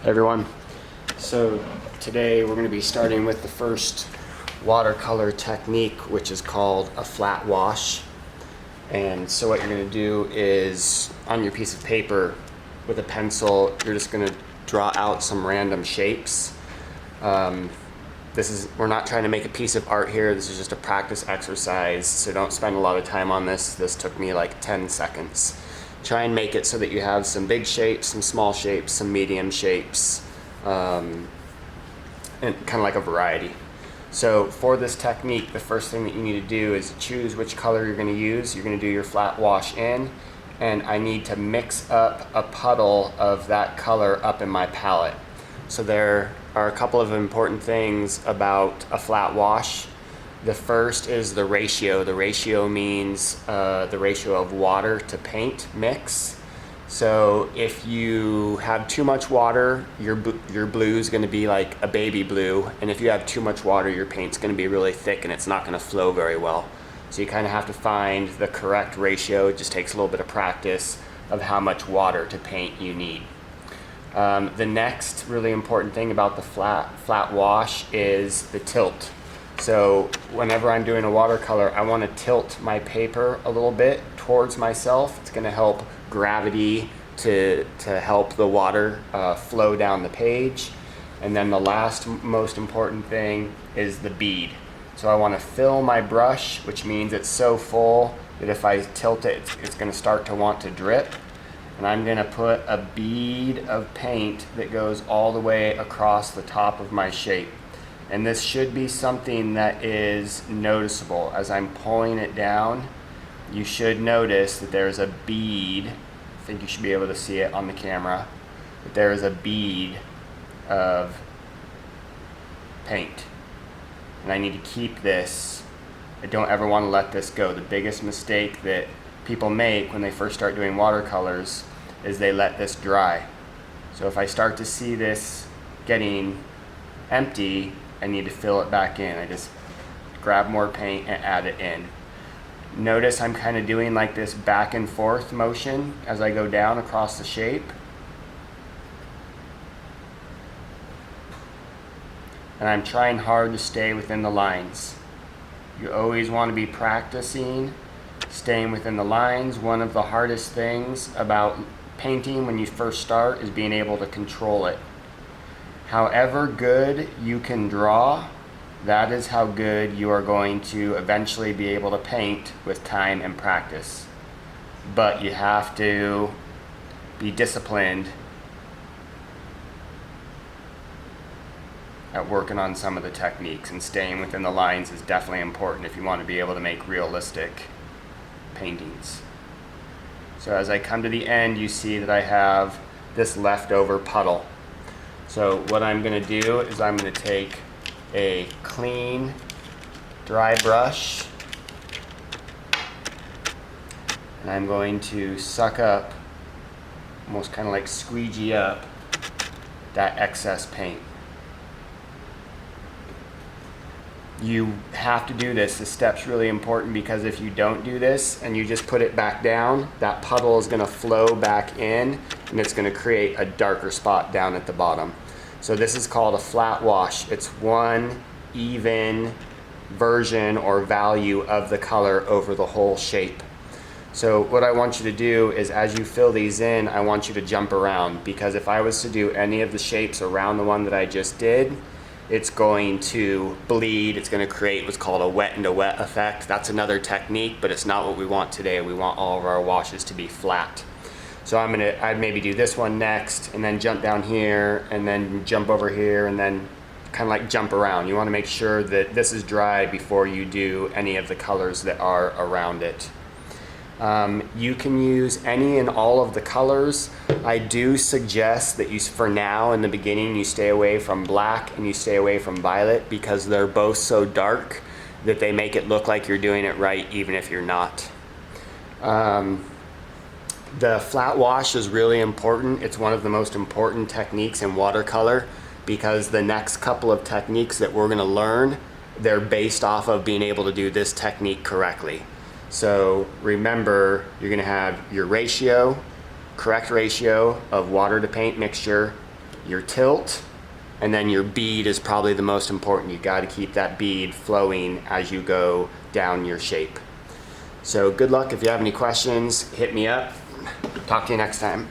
Hey everyone. So today we're going to be starting with the first watercolor technique, which is called a flat wash. And so what you're going to do is on your piece of paper with a pencil, you're just going to draw out some random shapes. We're not trying to make a piece of art here. This is just a practice exercise, so don't spend a lot of time on this. This took me like 10 seconds. Try and make it so that you have some big shapes, some small shapes, some medium shapes, and kind of like a variety. So for this technique, the first thing that you need to do is choose which color you're going to use. You're going to do your flat wash in, and I need to mix up a puddle of that color up in my palette. So there are a couple of important things about a flat wash. The first is the ratio. The ratio means the ratio of water to paint mix. So if you have too much water, your blue is going to be like a baby blue, and if you have too much water, your paint's going to be really thick and it's not going to flow very well. So you kind of have to find the correct ratio. It just takes a little bit of practice of how much water to paint you need. The next really important thing about the flat wash is the tilt. So whenever I'm doing a watercolor, I want to tilt my paper a little bit towards myself. It's going to help gravity to help the water flow down the page. And then the last most important thing is the bead. So I want to fill my brush, which means it's so full that if I tilt it, it's going to start to want to drip. And I'm going to put a bead of paint that goes all the way across the top of my shape. And this should be something that is noticeable. As I'm pulling it down, you should notice that there's a bead. I think you should be able to see it on the camera. But there is a bead of paint. And I need to keep this. I don't ever want to let this go. The biggest mistake that people make when they first start doing watercolors is they let this dry. So if I start to see this getting empty, I need to fill it back in. I just grab more paint and add it in. Notice I'm kind of doing like this back and forth motion as I go down across the shape. And I'm trying hard to stay within the lines. You always want to be practicing staying within the lines. One of the hardest things about painting when you first start is being able to control it. However good you can draw, that is how good you are going to eventually be able to paint with time and practice. But you have to be disciplined at working on some of the techniques, and staying within the lines is definitely important if you want to be able to make realistic paintings. So as I come to the end, you see that I have this leftover puddle. So what I'm going to do is I'm going to take a clean, dry brush, and I'm going to suck up, almost kind of like squeegee up, that excess paint. You have to do this. This step's really important, because if you don't do this and you just put it back down, that puddle is going to flow back in and it's going to create a darker spot down at the bottom. So this is called a flat wash. It's one even version or value of the color over the whole shape. So what I want you to do is, as you fill these in, I want you to jump around, because if I was to do any of the shapes around the one that I just did, it's going to bleed. It's going to create what's called a wet into wet effect. That's another technique, but it's not what we want today. We want all of our washes to be flat. So I'd maybe do this one next, and then jump down here, and then jump over here, and then kind of like jump around. You want to make sure that this is dry before you do any of the colors that are around it. You can use any and all of the colors. I do suggest that you, for now, in the beginning, you stay away from black and you stay away from violet, because they're both so dark that they make it look like you're doing it right, even if you're not. The flat wash is really important. It's one of the most important techniques in watercolor, because the next couple of techniques that we're going to learn, they're based off of being able to do this technique correctly. So remember, you're going to have your ratio, correct ratio of water to paint mixture, your tilt, and then your bead is probably the most important. You got to keep that bead flowing as you go down your shape. So good luck. If you have any questions, hit me up. Talk to you next time.